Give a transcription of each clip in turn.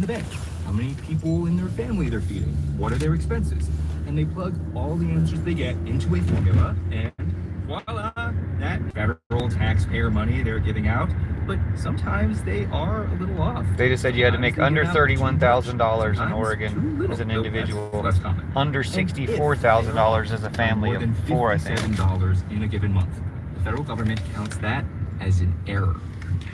day? How many people in their family they're feeding? What are their expenses? And they plug all the answers they get into a formula, and voila, that federal taxpayer money they're giving out. But sometimes they are a little off. They just said you had to make under $31,000 in Oregon as an individual, under $64,000 as a family of four, I think. $57 in a given month. The federal government counts that as an error.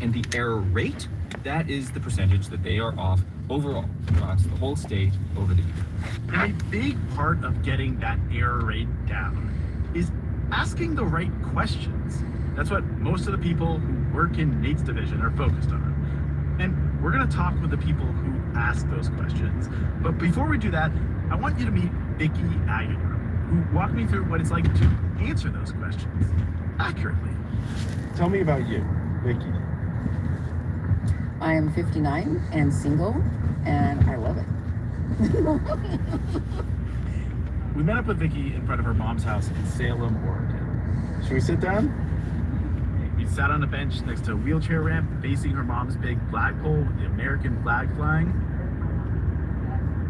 And the error rate, that is the percentage that they are off overall across the whole state over the year. And a big part of getting that error rate down is asking the right questions. That's what most of the people who work in Nate's division are focused on. And we're going to talk with the people who ask those questions. But before we do that, I want you to meet Vicky Aguilar, who walked me through what it's like to answer those questions accurately. Tell me about you, Vicky. I am 59 and single, and I love it. We met up with Vicky in front of her mom's house in Salem, Oregon. Should we sit down? We sat on a bench next to a wheelchair ramp facing her mom's big flagpole with the American flag flying.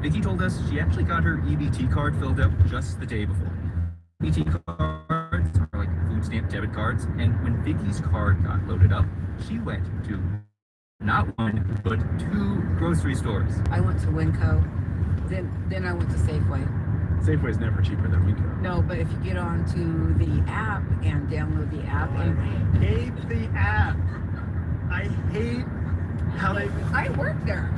Vicky told us she actually got her EBT card filled up just the day before. EBT cards are like food stamp debit cards, and when Vicky's card got loaded up, she went to not one, but 2 grocery stores. I went to Winco, then I went to Safeway. Safeway is never cheaper than Winco. No, but if you get onto the app and download the app, and I hate the app. I hate how they... I work there.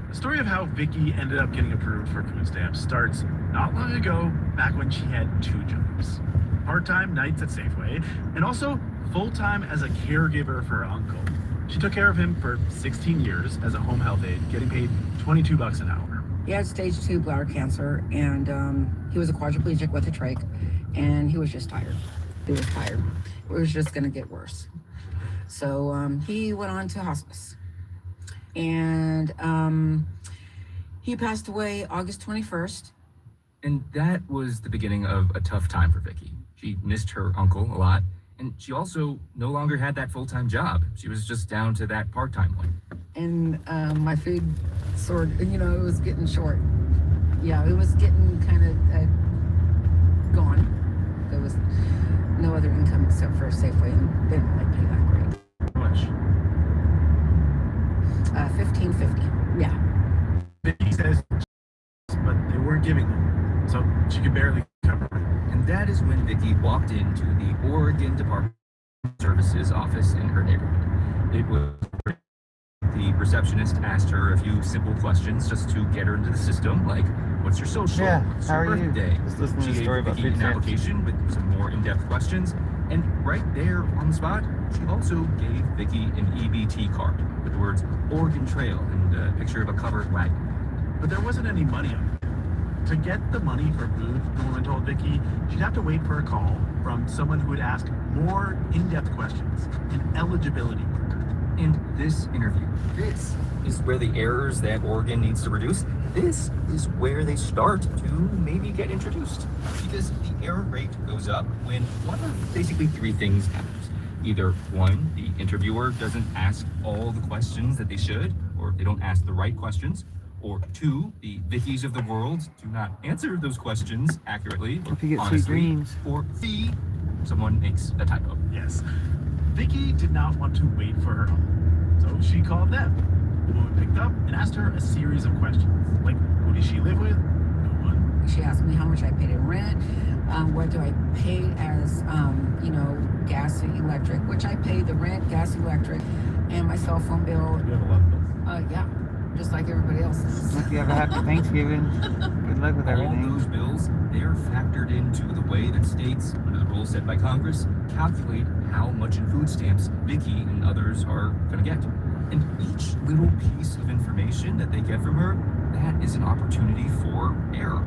The story of how Vicky ended up getting approved for food stamps starts not long ago, back when she had 2 jobs. Part-time nights at Safeway, and also full-time as a caregiver for her uncle. She took care of him for 16 years as a home health aide, getting paid $22 an hour. He had stage 2 bladder cancer, and he was a quadriplegic with a trach, and he was just tired. He was tired. It was just going to get worse. So he went on to hospice. And he passed away August 21st. And that was the beginning of a tough time for Vicky. She missed her uncle a lot, and she also no longer had that full-time job. She was just down to that part-time one. And my food sort of, it was getting short. Yeah, it was getting kind of gone. There was no other income except for Safeway, and they didn't like pay that great. How much? $15.50. Yeah. Vicky says, but they weren't giving them, so she could barely cover it. And that is when Vicky walked into the Oregon Department of Services office in her neighborhood. It was the receptionist asked her a few simple questions just to get her into the system, like, what's your social? Yeah, what's how your are you? birthday? Just listening to She the story gave about Vicky food an stamps. application with some more in-depth questions, and right there on the spot, she also gave Vicky an EBT card with the words Oregon Trail and a picture of a covered wagon. But there wasn't any money on it. To get the money for food, the woman told Vicky she'd have to wait for a call from someone who would ask more in-depth questions, an eligibility worker. And this interview, this is where the errors that Oregon needs to reduce, this is where they start to maybe get introduced. Because the error rate goes up when one of basically 3 things happens. Either 1, the interviewer doesn't ask all the questions that they should, or they don't ask the right questions. Or 2, the Vickies of the world do not answer those questions accurately or If you get sweet honestly. dreams. Or 3, someone makes a typo. Yes. Vicky did not want to wait for her home, so she called them. The woman picked up and asked her a series of questions, like who does she live with? No one. She asked me how much I paid in rent, what do I pay as, gas and electric, which I pay the rent, gas, electric, and my cell phone bill. You have a lot of bills. Yeah, just like everybody else's. Hope you have a happy Thanksgiving. Good luck with All everything. those bills, they're factored into the way that states, under the rules set by Congress, calculate how much in food stamps Vicky and others are going to get. And each little piece of information that they get from her, that is an opportunity for error.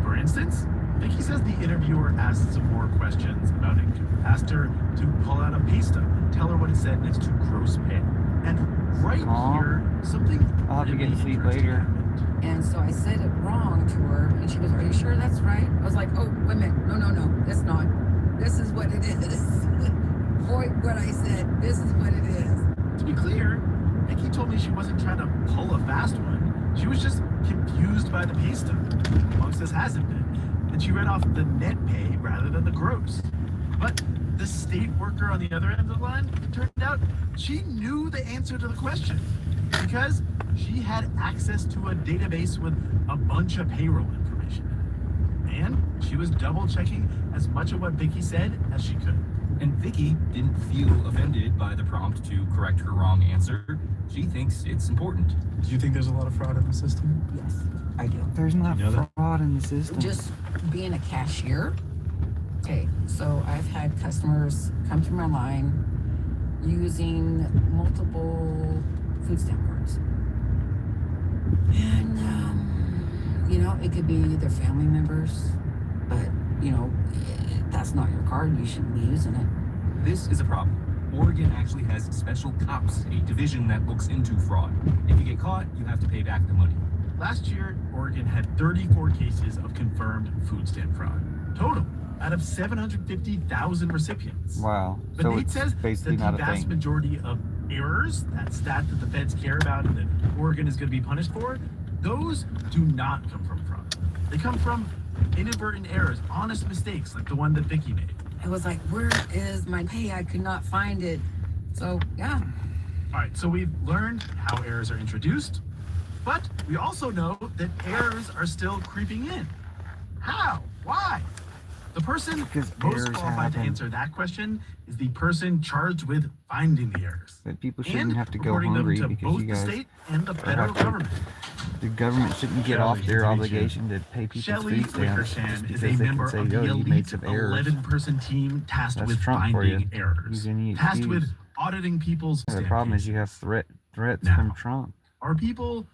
For instance, Vicky says the interviewer asked some more questions about income. Asked her to pull out a pay stub and tell her what it said next to gross pay. And right here, something I'll have to get to sleep interesting later. happened. And so I said it wrong to her, and she goes, "Are you sure that's right?" I was like, "Oh, wait a minute. No, it's not. This is what it is." Boy, what I said, this is what it is. To be clear, Nikki told me she wasn't trying to pull a fast one. She was just confused by the pay stub. Amongst us hasn't been. And she read off the net pay rather than the gross. But the state worker on the other end of the line, it turned out she knew the answer to the question because she had access to a database with a bunch of payroll information in it. And she was double checking as much of what Vicky said as she could. And Vicky didn't feel offended by the prompt to correct her wrong answer. She thinks it's important. Do you think there's a lot of fraud in the system? Yes, I do. There's not You know that? fraud in the system. Just being a cashier. Okay, so I've had customers come through my line using multiple food stamp cards. And, it could be their family members, but, that's not your card. You shouldn't be using it. This is a problem. Oregon actually has special cops, a division that looks into fraud. If you get caught, you have to pay back the money. Last year, Oregon had 34 cases of confirmed food stamp fraud. Total, out of 750,000 recipients. Wow. But So Nate it's says basically that the not a vast thing. majority of errors, that stat that the feds care about and that Oregon is going to be punished for, those do not come from fraud. They come from inadvertent errors, honest mistakes like the one that Vicky made. I was like, where is my pay? I could not find it. So, yeah. All right, so we've learned how errors are introduced, but we also know that errors are still creeping in. How? Why? The person Because most errors qualified to happen. answer that question is the person charged with finding the errors. That people shouldn't And have to go reporting them hungry to because both you the guys, state and the federal to- government. the government shouldn't get Shelley, off their good to meet you. obligation to pay people's Shelley food stamps just Wickersham is because a they can member say, of the "Oh, you made elite some errors." 11-person team tasked That's with Trump for finding you. errors, He's any tasked excuse. with auditing people's Yeah, the stamp problem is cases. you have threats Now, from Trump. Are people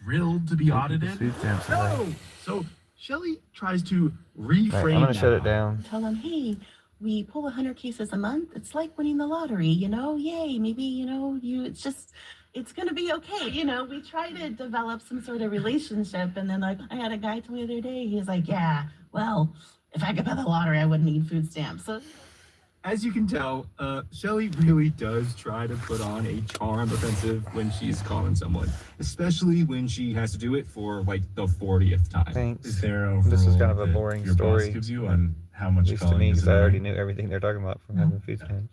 thrilled to be Take audited? people's food stamps away. No. So Shelley tries to reframe Right, I'm gonna that shut it audit. down. Tell them, hey, we pull 100 cases a month. It's like winning the lottery, yay, maybe, it's going to be okay. We try to develop some sort of relationship. And then, I had a guy tell me the other day, he was like, yeah, well, if I could bet the lottery, I wouldn't need food stamps. So As you can tell, Shelley really does try to put on a charm offensive when she's calling someone, especially when she has to do it for like the 40th time. Thanks. Is there a This is rule kind of a that boring your boss story. gives you on how At much least to calling me, is because I already annoying? knew everything they're talking about from having food stamps.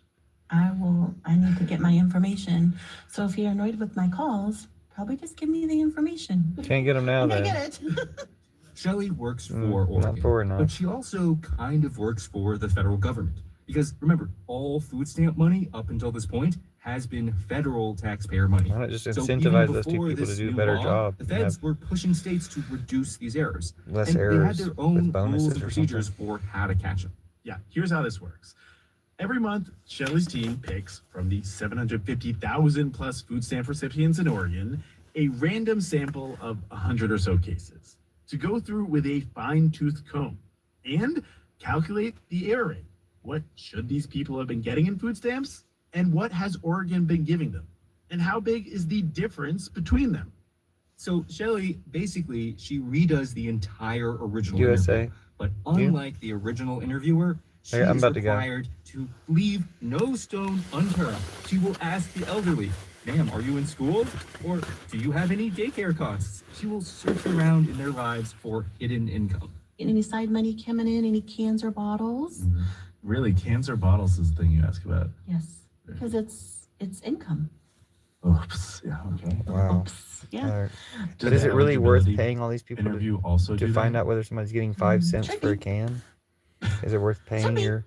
I need to get my information. So if you're annoyed with my calls, probably just give me the information. Can't get them now, And I then. get it. Shelley works for not Oregon, for enough. but she also kind of works for the federal government. Because remember, all food stamp money up until this point has been federal taxpayer money. Why not just So incentivize even those two before people to this do a new better law, job the and feds have were pushing states to reduce these errors. less And they had errors their with own bonuses rules and or procedures something? for how to catch them. Yeah, here's how this works. Every month, Shelley's team picks from the 750,000 plus food stamp recipients in Oregon a random sample of 100 or so cases to go through with a fine-tooth comb and calculate the error rate. What should these people have been getting in food stamps? And what has Oregon been giving them? And how big is the difference between them? So Shelley, basically, she redoes the entire original USA. interview. But unlike the original interviewer, she Hey, I'm is about to go. required to leave no stone unturned. She will ask the elderly, ma'am, are you in school? Or do you have any daycare costs? She will search around in their lives for hidden income. Any side money coming in, any cans or bottles? Really, cans or bottles is the thing you ask about. Yes, because it's income. Oops. Yeah. Okay. Wow. Oops. Yeah. Alright. Does But is the it really worth eligibility paying all these people interview also to do find that? out whether somebody's getting 5 cents should for a be. can? Is it worth paying be. your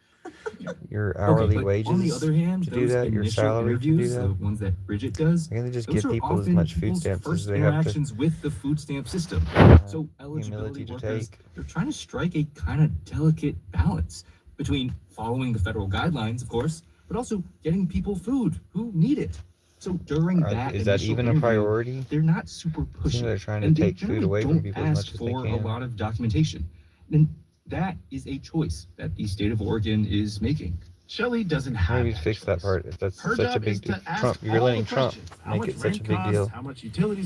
hourly but wages? on the other hand, to do those that, your initial salary to do interviews, that? the ones that Bridget does, Why can't they just those give are people as often much food people's stamps as first they have to? interactions with the food stamp system. So eligibility humility to workers, take? they're trying to strike a kind of delicate balance between following the federal guidelines, of course, but also getting people food who need it. So during that Is that initial even a interview, priority? they're not super Seems pushy. they're trying to and they take food generally away from don't people as ask much as they for a can. lot of documentation. And that is a choice that the state of Oregon is making. Shelley doesn't have Maybe fix that choice. part if that's Her such a job big is deal. to ask Trump, you're all letting the Trump questions. How make much it such a rent big costs, deal. How much utilities